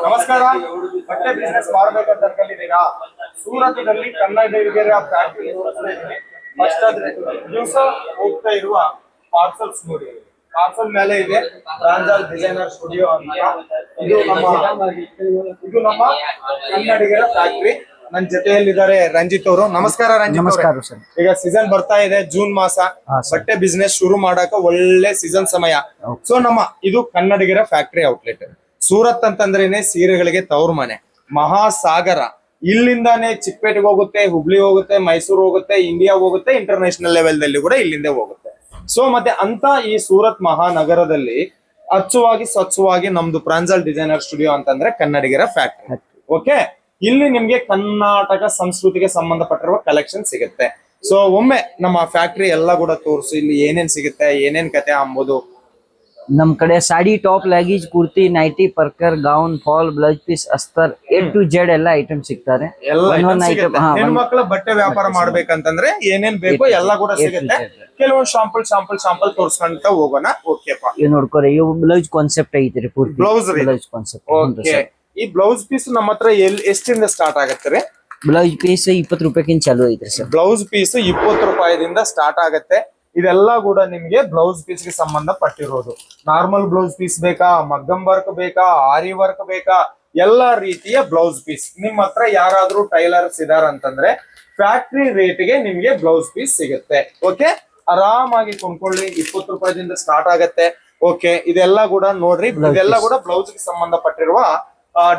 ನಮಸ್ಕಾರ. ಬಟ್ಟೆ ಬಿಸ್ನೆಸ್ ಮಾಡ್ಬೇಕಂತ ಅನ್ಕೊಂಡಿದ್ದೀರಾ? ಸೂರತ್ನಲ್ಲಿ ಕನ್ನಡಿಗರ ಫ್ಯಾಕ್ಟರಿ ಫಸ್ಟ್ ದಿವಸ ಹೋಗ್ತಾ ಇರುವ ಪಾರ್ಸಲ್ಸ್ ನೋಡಿ. ಪಾರ್ಸಲ್ ಮೇಲೆ ಇದೆ ಪ್ರಾಂಜಲ್ ಡಿಸೈನರ್ ಸ್ಟುಡಿಯೋ ಅಂತ. ಇದು ನಮ್ಮ ಕನ್ನಡಿಗರ ಫ್ಯಾಕ್ಟರಿ. ನನ್ನ ಜೊತೆಯಲ್ಲಿದ್ದಾರೆ ರಂಜಿತ್ ಅವರು. ನಮಸ್ಕಾರ ರಂಜಿತ್ ಅವರೇ. ಈಗ ಸೀಸನ್ ಬರ್ತಾ ಇದೆ, ಜೂನ್ ಮಾಸ. ಬಟ್ಟೆ ಬಿಸ್ನೆಸ್ ಶುರು ಮಾಡಕ ಒಳ್ಳೆ ಸೀಸನ್ ಸಮಯ. ಸೊ ಇದು ಕನ್ನಡಿಗರ ಫ್ಯಾಕ್ಟರಿ ಔಟ್ಲೆಟ್. ಸೂರತ್ ಅಂತಂದ್ರೇನೆ ಸೀರೆಗಳಿಗೆ ತವರು ಮನೆ, ಮಹಾಸಾಗರ. ಇಲ್ಲಿಂದಾನೇ ಚಿಕ್ಕಪೇಟೆಗೆ ಹೋಗುತ್ತೆ, ಹುಬ್ಳಿ ಹೋಗುತ್ತೆ, ಮೈಸೂರು ಹೋಗುತ್ತೆ, ಇಂಡಿಯಾ ಹೋಗುತ್ತೆ, ಇಂಟರ್ನ್ಯಾಷನಲ್ ಲೆವೆಲ್ ದಲ್ಲಿ ಕೂಡ ಇಲ್ಲಿಂದ ಹೋಗುತ್ತೆ. ಸೊ ಮತ್ತೆ ಅಂತ ಈ ಸೂರತ್ ಮಹಾನಗರದಲ್ಲಿ ಅಚ್ಚುವಾಗಿ ಸ್ವಚ್ಛವಾಗಿ ನಮ್ದು ಪ್ರಾಂಜಲ್ ಡಿಸೈನರ್ ಸ್ಟುಡಿಯೋ ಅಂತಂದ್ರೆ ಕನ್ನಡಿಗರ ಫ್ಯಾಕ್ಟರಿ. ಓಕೆ, ಇಲ್ಲಿ ನಿಮ್ಗೆ ಕರ್ನಾಟಕ ಸಂಸ್ಕೃತಿಗೆ ಸಂಬಂಧಪಟ್ಟಿರುವ ಕಲೆಕ್ಷನ್ ಸಿಗುತ್ತೆ. ಸೊ ಒಮ್ಮೆ ನಮ್ಮ ಫ್ಯಾಕ್ಟರಿ ಎಲ್ಲ ಕೂಡ ತೋರಿಸು, ಇಲ್ಲಿ ಏನೇನ್ ಸಿಗುತ್ತೆ, ಏನೇನ್ ಕತೆ ಅಂಬೋದು. ನಮ್ ಕಡೆ sari, top, leggings, kurti, nighty, ಪರ್ಕರ್, ಗೌನ್, ಫಾಲ್, ಬ್ಲೌಸ್ ಪೀಸ್, ಅಸ್ತರ್, A to Z ಎಲ್ಲ ಐಟಮ್ ಸಿಗ್ತಾರೆ. ಹೆಣ್ಮಕ್ಳ ಬಟ್ಟೆ ವ್ಯಾಪಾರ ಮಾಡ್ಬೇಕಂತಂದ್ರೆ ಏನೇನ್ ಬೇಕು ಎಲ್ಲ ಕೂಡ ಸಿಗುತ್ತೆ. ಕೆಲವೊಂದು ಶಾಂಪಲ್ ತೋರ್ಸ್ಕೊಂತ ಹೋಗೋಣ. ಓಕೆಪಾ, ನೋಡ್ಕೊರಿ, ಇವು ಬ್ಲೌಸ್ ಕಾನ್ಸೆಪ್ಟ್ ಐತ್ರಿ. ಪೂರ್ತಿ ಬ್ಲೌಸ್ ಕಾನ್ಸೆಪ್ಟ್. ಓಕೆ, ಈ ಬ್ಲೌಸ್ ಪೀಸ್ ನಮ್ಮ ಹತ್ರ ಎಷ್ಟಿಂದ ಸ್ಟಾರ್ಟ್ ಆಗತ್ತೆ ರೀ? ಬ್ಲೌಸ್ ಪೀಸ್ 20 ರೂಪಾಯಿಗಿಂತ ಚಾಲು ಐತ್ರಿ ಸರ್. ಬ್ಲೌಸ್ ಪೀಸ್ 20 ರೂಪಾಯಿದಿಂದ ಸ್ಟಾರ್ಟ್ ಆಗತ್ತೆ. ಇದೆಲ್ಲ ಕೂಡ ನಿಮ್ಗೆ ಬ್ಲೌಸ್ ಪೀಸ್ ಗೆ ಸಂಬಂಧಪಟ್ಟಿರೋದು. ನಾರ್ಮಲ್ ಬ್ಲೌಸ್ ಪೀಸ್ ಬೇಕಾ, ಮಗ್ಗಂ ವರ್ಕ್ ಬೇಕಾ, ಆರಿ ವರ್ಕ್ ಬೇಕಾ, ಎಲ್ಲಾ ರೀತಿಯ ಬ್ಲೌಸ್ ಪೀಸ್ ನಿಮ್ ಹತ್ರ ಯಾರಾದ್ರೂ ಟೈಲರ್ಸ್ ಇದಾರ ಅಂತಂದ್ರೆ ಫ್ಯಾಕ್ಟರಿ ರೇಟ್ ಗೆ ನಿಮ್ಗೆ ಬ್ಲೌಸ್ ಪೀಸ್ ಸಿಗುತ್ತೆ. ಓಕೆ, ಆರಾಮಾಗಿ ಕೊಂಡ್ಕೊಳ್ಳಿ. 20 ರೂಪಾಯಿದಿಂದ ಸ್ಟಾರ್ಟ್ ಆಗತ್ತೆ. ಓಕೆ, ಇದೆಲ್ಲ ಕೂಡ ನೋಡ್ರಿ, ಇದೆಲ್ಲ ಕೂಡ ಬ್ಲೌಸ್ ಗೆ ಸಂಬಂಧಪಟ್ಟಿರುವ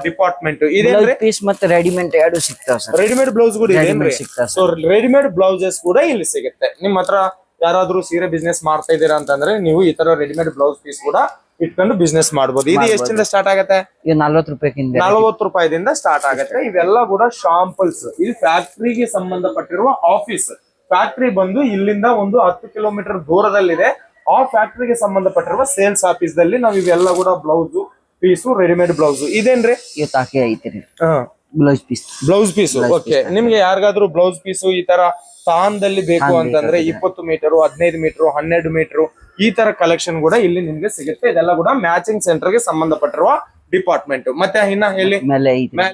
ಡಿಪಾರ್ಟ್ಮೆಂಟ್. ಇದೇನ್ರಿ ಪೀಸ್ ಮತ್ತೆ ರೆಡಿಮೇಡ್ ಎರಡು ಸಿಗ್ತಾವ ಸರ್. ರೆಡಿಮೇಡ್ ಬ್ಲೌಸ್ ಕೂಡ ಇದೆ. ಸೊ ರೆಡಿಮೇಡ್ ಬ್ಲೌಸಸ್ ಕೂಡ ಇಲ್ಲಿ ಸಿಗುತ್ತೆ. ನಿಮ್ ಹತ್ರ ಯಾರಾದ್ರೂ ಸೀರೆ ಬಿಸ್ನೆಸ್ ಮಾಡ್ತಾ ಇದೀರಾ ಅಂತಂದ್ರೆ ನೀವು ಈ ತರ ರೆಡಿಮೇಡ್ ಬ್ಲೌಸ್ ಪೀಸ್ ಕೂಡ ಇಟ್ಕೊಂಡು ಬಿಸ್ನೆಸ್ ಮಾಡಬಹುದು. ಇದು ಎಷ್ಟಿಂದ ಸ್ಟಾರ್ಟ್ ಆಗತ್ತೆ? 40 ರೂಪಾಯಿದಿಂದ ಸ್ಟಾರ್ಟ್ ಆಗತ್ತೆ. ಇವೆಲ್ಲ ಕೂಡ ಶಾಂಪಲ್ಸ್. ಇದು ಫ್ಯಾಕ್ಟರಿಗೆ ಸಂಬಂಧಪಟ್ಟಿರುವ ಆಫೀಸ್. ಫ್ಯಾಕ್ಟರಿ ಬಂದು ಇಲ್ಲಿಂದ ಒಂದು 10 ಕಿಲೋಮೀಟರ್ ದೂರದಲ್ಲಿದೆ. ಆ ಫ್ಯಾಕ್ಟರಿಗೆ ಸಂಬಂಧಪಟ್ಟಿರುವ ಸೇಲ್ಸ್ ಆಫೀಸ್ ದಲ್ಲಿ ನಾವು ಇವೆಲ್ಲ ಕೂಡ ಬ್ಲೌಸ್ ಪೀಸು, ರೆಡಿಮೇಡ್ ಬ್ಲೌಸ್. ಇದೇನ್ರಿ? Blouse piece. ಓಕೆ, ನಿಮ್ಗೆ ಯಾರಿಗಾದ್ರೂ ಬ್ಲೌಸ್ ಪೀಸು ಈ ತರ ತಾನ್ದಲ್ಲಿ ಬೇಕು ಅಂತಂದ್ರೆ 20 ಮೀಟರ್, 15 ಮೀಟರ್, 12 ಮೀಟರ್ ಈ ತರ ಕಲೆಕ್ಷನ್ ಕೂಡ ಇಲ್ಲಿ ನಿಮ್ಗೆ ಸಿಗುತ್ತೆ. ಇದೆಲ್ಲ ಕೂಡ ಮ್ಯಾಚಿಂಗ್ ಸೆಂಟರ್ ಗೆ ಸಂಬಂಧಪಟ್ಟಿರುವ ಡಿಪಾರ್ಟ್ಮೆಂಟ್. ಮತ್ತೆ ಇನ್ನ ಹೇಳಿ